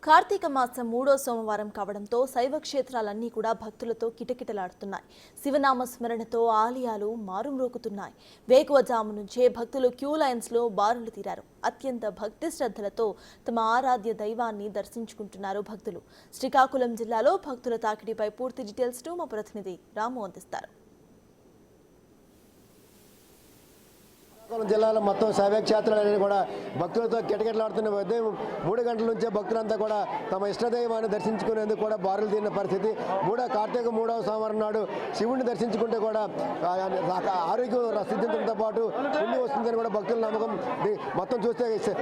కార్తీక మాసం మూడో సోమవారం కావడంతో శైవ క్షేత్రాలన్నీ కూడా భక్తులతో కిటకిటలాడుతున్నాయి. శివనామ స్మరణతో ఆలయాలు మారుమ్రోగుతున్నాయి. వేకువజాము నుంచే భక్తులు క్యూ లైన్స్ లో బారులు తీరారు. అత్యంత భక్తి శ్రద్ధలతో తమ ఆరాధ్య దైవాన్ని దర్శించుకుంటున్నారు భక్తులు. శ్రీకాకుళం జిల్లాలో భక్తుల తాకిడిపై పూర్తి డీటెయిల్స్ మా ప్రతినిధి రాము అందిస్తారు. జిల్లాలో మొత్తం శైవక్షేత్రాలన్నీ కూడా భక్తులతో కిటకిటలాడుతున్న ఉదయం 3 గంటల నుంచే భక్తులంతా కూడా తమ ఇష్టదైవాన్ని దర్శించుకునేందుకు కూడా బారులు తీరిన పరిస్థితి. కార్తీక 3వ సోమవారం నాడు శివుడిని దర్శించుకుంటే కూడా ఆరోగ్యం సిద్ధించడంతో పాటు పుణ్యం వస్తుందని కూడా భక్తుల నమ్మకం. మొత్తం చూస్తే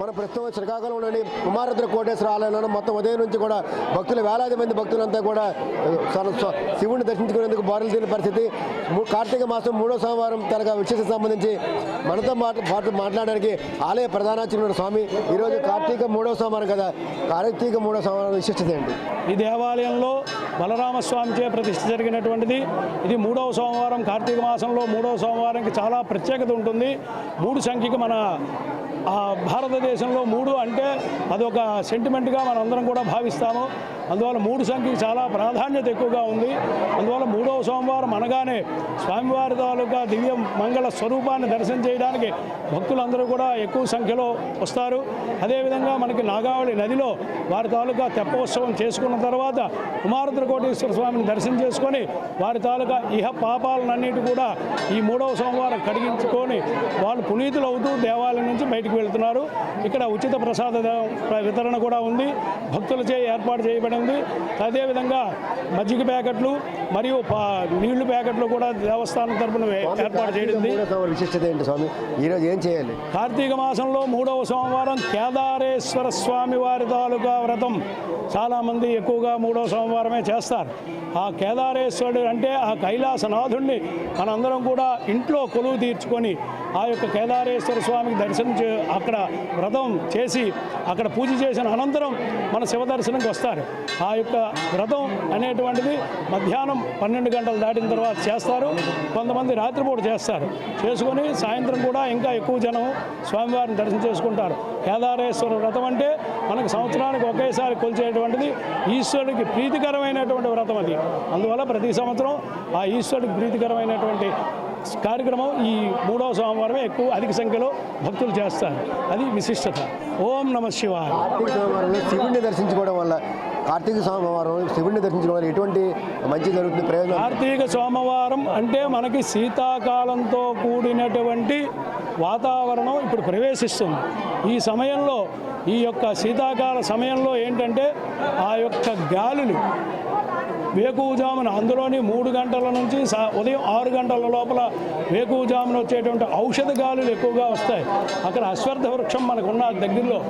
మన ప్రస్తుతం శ్రీకాకుళంలోని కుమారద్ర కోటేశ్వర ఆలయంలో మొత్తం ఉదయం నుంచి కూడా భక్తులు వేలాది మంది భక్తులంతా కూడా శివుడిని దర్శించుకునేందుకు బారులు తీరిన పరిస్థితి. కార్తీక మాసం 3వ సోమవారం తనకు విశేష సంబంధించి మనతో పాటు మాట్లాడడానికి ఆలయ ప్రధానాచార్యుడు స్వామి, ఈరోజు కార్తీక 3వ సోమవారం కదా, కార్తీక 3వ సోమవారం విశిష్టత ఏంటి? ఈ దేవాలయంలో బలరామస్వామిచే ప్రతిష్ఠ జరిగినటువంటిది. ఇది 3వ సోమవారం. కార్తీక మాసంలో 3వ సోమవారానికి చాలా ప్రత్యేకత ఉంటుంది. 3 సంఖ్యకి మన భారతదేశంలో 3 అంటే అదొక సెంటిమెంట్గా మనందరం కూడా భావిస్తాము. అందువల్ల 3 సంఖ్యకి చాలా ప్రాధాన్యత ఎక్కువగా ఉంది. అందువల్ల 3వ సోమవారం అనగానే స్వామివారి తాలూకా దివ్య మంగళ స్వరూపాన్ని దర్శనం చేయడానికి భక్తులందరూ కూడా ఎక్కువ సంఖ్యలో వస్తారు. అదేవిధంగా మనకి నాగావళి నదిలో వారి తాలూకా తెప్పోత్సవం చేసుకున్న తర్వాత కుమారద్ర కోటేశ్వర స్వామిని దర్శనం చేసుకొని వారి తాలూకా ఇహ పాపాలన్నిటి కూడా ఈ 3వ సోమవారం కడిగించుకొని వాళ్ళు పునీతులు అవుతూ దేవాలయం నుంచి బయటకు వెళ్తున్నారు. ఇక్కడ ఉచిత ప్రసాద వితరణ కూడా ఉంది, భక్తులచే ఏర్పాటు చేయబడి ఉంది. అదేవిధంగా మజ్జిగ ప్యాకెట్లు మరియు నీళ్లు ప్యాకెట్లు కూడా దేవస్థానం తరపున ఏర్పాటు చేయడింది. విశిష్టత ఏంటి స్వామి? ఈరోజు ఏం చేయాలి? కార్తీక మాసంలో 3వ సోమవారం కేదారేశ్వర స్వామి వారి తాలూకా వ్రతం చాలామంది ఎక్కువగా 3వ సోమవారమే చేస్తారు. ఆ కేదారేశ్వరుడు అంటే ఆ కైలాసనాథుడిని మనందరం కూడా ఇంట్లో కొలువు తీర్చుకొని ఆ యొక్క కేదారేశ్వర స్వామికి దర్శనం అక్కడ వ్రతం చేసి అక్కడ పూజ చేసిన అనంతరం మన శివ దర్శనంకి వస్తారు. ఆ యొక్క వ్రతం అనేటువంటిది మధ్యాహ్నం 12 గంటలు దాటిన తర్వాత చేస్తారు. కొంతమంది రాత్రిపూట చేస్తారు. చేసుకొని సాయంత్రం కూడా ఇంకా ఎక్కువ జనం స్వామివారిని దర్శనం చేసుకుంటారు. కేదారేశ్వర వ్రతం అంటే మనకు సంవత్సరానికి ఒకేసారి కొలిచేటువంటిది, ఈశ్వరుడికి ప్రీతికరమైనటువంటి వ్రతం అది. అందువల్ల ప్రతి సంవత్సరం ఆ ఈశ్వరుడికి ప్రీతికరమైనటువంటి కార్యక్రమం ఈ 3వ సోమవారమే ఎక్కువ అధిక సంఖ్యలో భక్తులు చేస్తారు. అది విశిష్టత. ఓం నమః శివాయ. కార్తీక సోమవారంలో శివుడిని దర్శించుకోవడం వల్ల కార్తీక సోమవారం శివుడిని దర్శించడం వల్ల ఎటువంటి మంచి జరుగుతుంది, ప్రయోజనం? కార్తీక సోమవారం అంటే మనకి శీతాకాలంతో కూడినటువంటి వాతావరణం ఇప్పుడు ప్రవేశిస్తుంది. ఈ సమయంలో ఈ యొక్క శీతాకాల సమయంలో ఏంటంటే ఆ యొక్క గాలులు వేకువజామున అందులోని 3 గంటల నుంచి ఉదయం 6 గంటల లోపల వేకువజామున వచ్చేటువంటి ఔషధ గాలులు ఎక్కువగా వస్తాయి. అక్కడ అశ్వత్థ వృక్షం మనకున్న దగ్గరలో,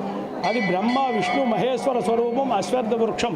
అది బ్రహ్మ విష్ణు మహేశ్వర స్వరూపం అశ్వత్థ వృక్షం.